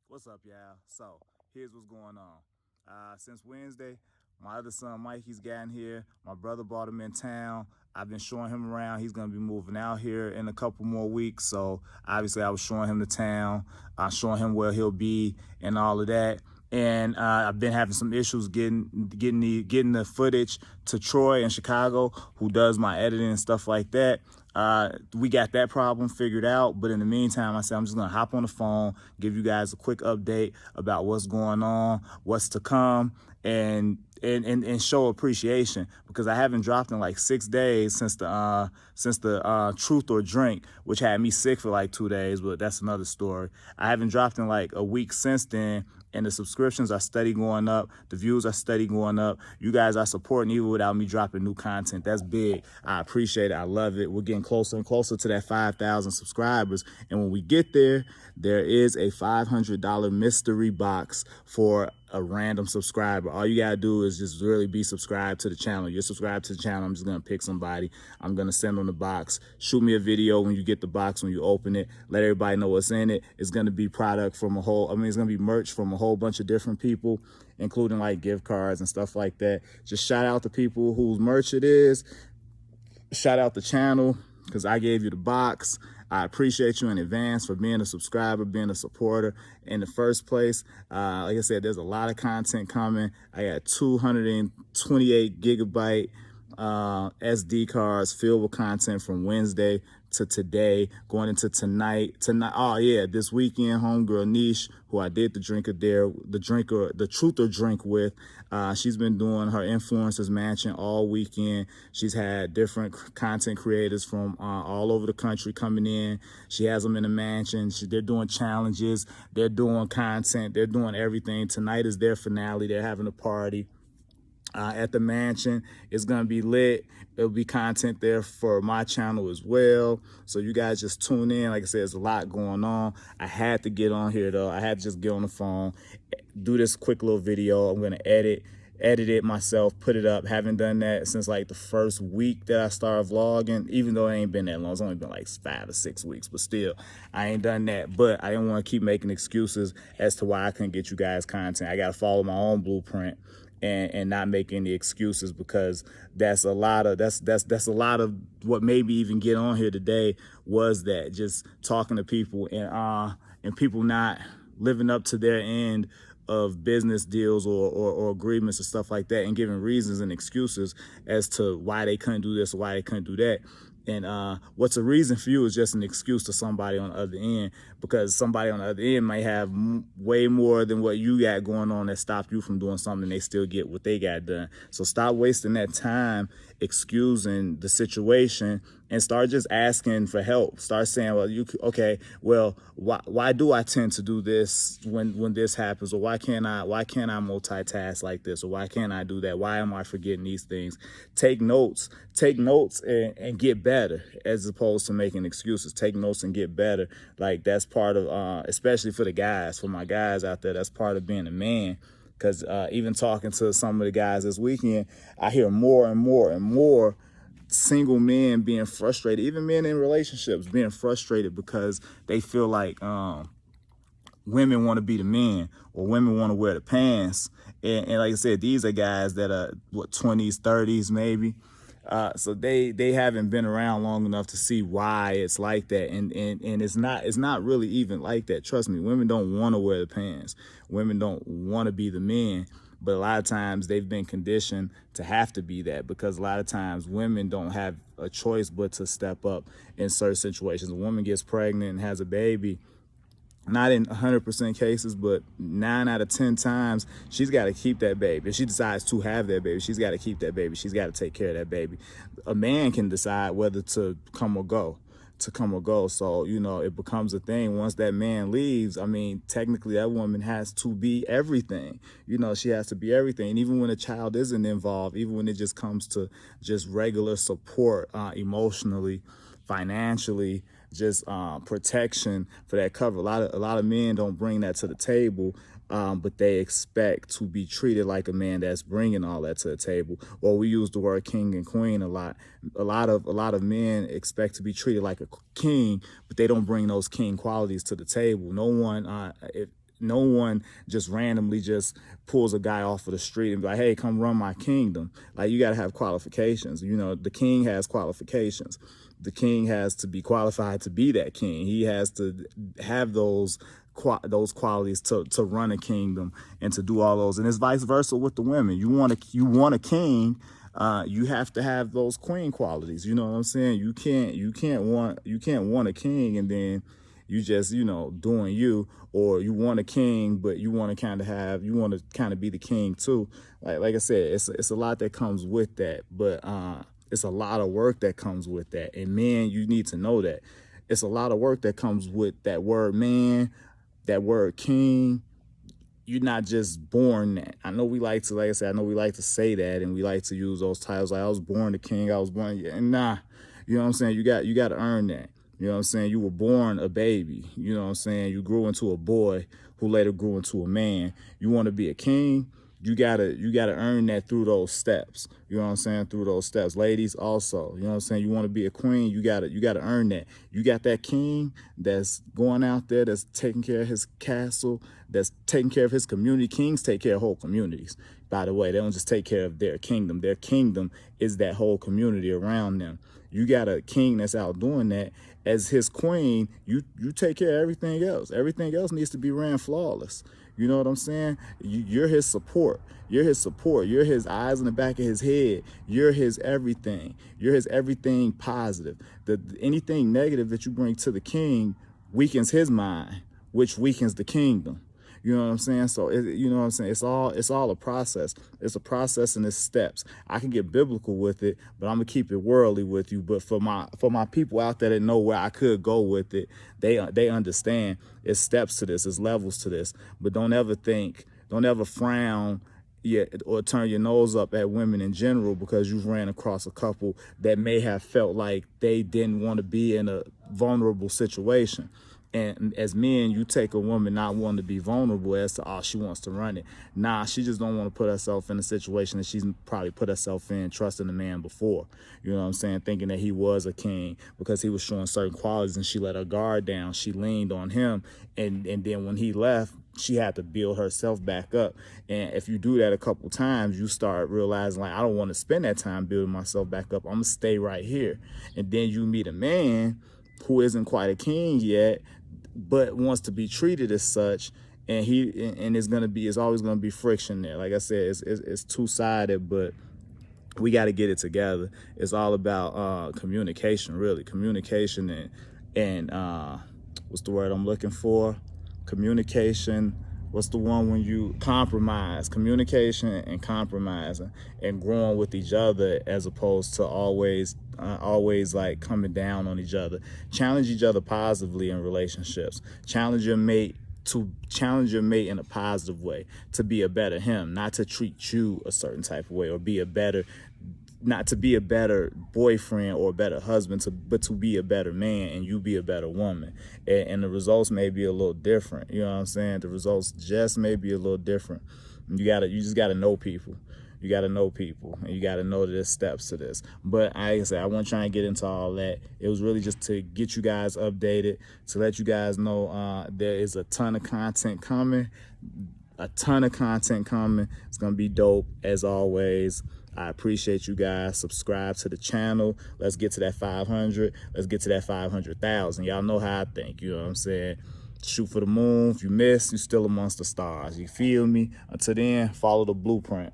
What's up, y'all? So here's what's going on. Since Wednesday, my other son Mike, he's gotten here. My brother brought him in town. I've been showing him around. He's gonna be moving out here in a couple more weeks. So obviously, I was showing him the town, showing him where he'll be, and all of that. And I've been having some issues getting the footage to Troy in Chicago, who does my editing and stuff like that. We got that problem figured out, but in the meantime, I said I'm just gonna hop on the phone, give you guys a quick update about what's going on, what's to come, and show appreciation, because I haven't dropped in like 6 days since the Truth or Drink, which had me sick for like 2 days, but that's another story. I haven't dropped in like a week since then, and the subscriptions are steady going up, the views are steady going up. You guys are supporting even without me dropping new content. That's big. I appreciate it. I love it. We're getting closer and closer to that 5,000 subscribers, and when we get there, there is a $500 mystery box for a random subscriber. All you gotta do is just really be subscribed to the channel. You're subscribed to the channel. I'm just gonna pick somebody. I'm gonna send them the box. Shoot me a video when you get the box, when you open it. Let everybody know what's in it. It's gonna be product from it's gonna be merch from a whole bunch of different people, including like gift cards and stuff like that. Just shout out the people whose merch it is. Shout out the channel, because I gave you the box. I appreciate you in advance for being a subscriber, being a supporter in the first place. Like I said, there's a lot of content coming. I got 228 gigabyte SD cards filled with content from Wednesday to today, going into tonight. Oh yeah, this weekend, homegirl Niche, who I did the Truth or Drink with, she's been doing her influencers mansion all weekend. She's had different content creators from all over the country coming in. She has them in the mansion. They're doing challenges, they're doing content, they're doing everything. Tonight is their finale. They're having a party at the mansion. It's gonna be lit. There'll be content there for my channel as well, so you guys just tune in. Like I said, there's a lot going on. I had to get on here though. I had to just get on the phone, do this quick little video. I'm gonna edit it myself, put it up. Haven't done that since like the first week that I started vlogging, even though it ain't been that long. It's only been like 5 or 6 weeks, but still, I ain't done that. But I didn't want to keep making excuses as to why I couldn't get you guys content. I got to follow my own blueprint and not make any excuses, because that's a lot of what made me even get on here today, was that just talking to people and people not living up to their end of business deals or agreements and stuff like that, and giving reasons and excuses as to why they couldn't do this or why they couldn't do that. And what's a reason for you is just an excuse to somebody on the other end, because somebody on the other end might have way more than what you got going on that stopped you from doing something. They still get what they got done. So stop wasting that time excusing the situation and start just asking for help. Start saying, well, okay, well, why do I tend to do this when this happens? Or why can't I multitask like this? Or why can't I do that? Why am I forgetting these things? Take notes and get better, as opposed to making excuses. Take notes and get better. Like, that's part of, especially for the guys, for my guys out there, that's part of being a man. Because even talking to some of the guys this weekend, I hear more and more single men being frustrated, even men in relationships being frustrated, because they feel like women want to be the men, or women want to wear the pants. And like I said, these are guys that are 20s, 30s maybe. So they haven't been around long enough to see why it's like that, and it's not really even like that. Trust me, women don't want to wear the pants. Women don't want to be the men, but a lot of times they've been conditioned to have to be that, because a lot of times women don't have a choice but to step up in certain situations. A woman gets pregnant and has a baby, not in 100% cases, but 9 out of 10 times, she's got to keep that baby. If she decides to have that baby, she's got to keep that baby. She's got to take care of that baby. A man can decide whether to come or go. So, it becomes a thing. Once that man leaves, I mean, technically that woman has to be everything. She has to be everything. And even when a child isn't involved, even when it just comes to just regular support, emotionally, financially, just protection for that cover. A lot of men don't bring that to the table, but they expect to be treated like a man that's bringing all that to the table. Well, we use the word king and queen a lot. A lot of men expect to be treated like a king, but they don't bring those king qualities to the table. No one, no one just randomly just pulls a guy off of the street and be like, hey, come run my kingdom. Like, you got to have qualifications. You know, the king has qualifications. The king has to be qualified to be that king. He has to have those qualities to run a kingdom and to do all those. And it's vice versa with the women. You want a king, you have to have those queen qualities. You know what I'm saying? You can't want a king and then you just, you know, doing you, or you want a king, but you want to kind of be the king too. Like I said, it's a lot that comes with that, but it's a lot of work that comes with that. And men, you need to know that it's a lot of work that comes with that word man, that word king. You're not just born that. I know we like to, like I said, I know we like to say that, and we like to use those titles like I was born the king, I was born, and nah, you know what I'm saying? You got to earn that. You know what I'm saying? You were born a baby. You know what I'm saying? You grew into a boy who later grew into a man. You want to be a king? You gotta earn that through those steps. You know what I'm saying? Through those steps. Ladies also, you know what I'm saying? You want to be a queen, you gotta earn that. You got that king that's going out there, that's taking care of his castle, that's taking care of his community. Kings take care of whole communities. By the way, they don't just take care of their kingdom. Their kingdom is that whole community around them. You got a king that's out doing that. As his queen, you take care of everything else. Everything else needs to be ran flawless. You know what I'm saying? You're his support. You're his support. You're his eyes in the back of his head. You're his everything. You're his everything positive. Anything negative that you bring to the king weakens his mind, which weakens the kingdom. You know what I'm saying? So, you know what I'm saying? It's all a process. It's a process and it's steps. I can get biblical with it, but I'm gonna keep it worldly with you. But for my people out there that know where I could go with it, they understand. It's steps to this. It's levels to this. But don't ever frown or turn your nose up at women in general because you've ran across a couple that may have felt like they didn't want to be in a vulnerable situation. And as men, you take a woman not wanting to be vulnerable as to, oh, she wants to run it. Nah, she just don't want to put herself in a situation that she's probably put herself in trusting a man before. You know what I'm saying? Thinking that he was a king because he was showing certain qualities and she let her guard down. She leaned on him. And then when he left, she had to build herself back up. And if you do that a couple times, you start realizing, like, I don't want to spend that time building myself back up. I'm going to stay right here. And then you meet a man who isn't quite a king yet, but wants to be treated as such, and it's always gonna be friction there. Like I said, it's two-sided, but we got to get it together. It's all about communication, really. Communication and what's the word I'm looking for? Communication. What's the one when you compromise? Communication and compromising and growing with each other, as opposed to always like coming down on each other. Challenge each other positively in relationships. Challenge your mate in a positive way, to be a better him, not to treat you a certain type of way, or not to be a better boyfriend or a better husband, but to be a better man and you be a better woman. And the results may be a little different. You know what I'm saying? The results just may be a little different. You just gotta know people. You got to know people, and you got to know that there's steps to this. But like I said, I wasn't trying to get into all that. It was really just to get you guys updated, to let you guys know there is a ton of content coming. It's going to be dope, as always. I appreciate you guys. Subscribe to the channel. Let's get to that 500. Let's get to that 500,000. Y'all know how I think. You know what I'm saying? Shoot for the moon. If you miss, you're still amongst the stars. You feel me? Until then, follow the blueprint.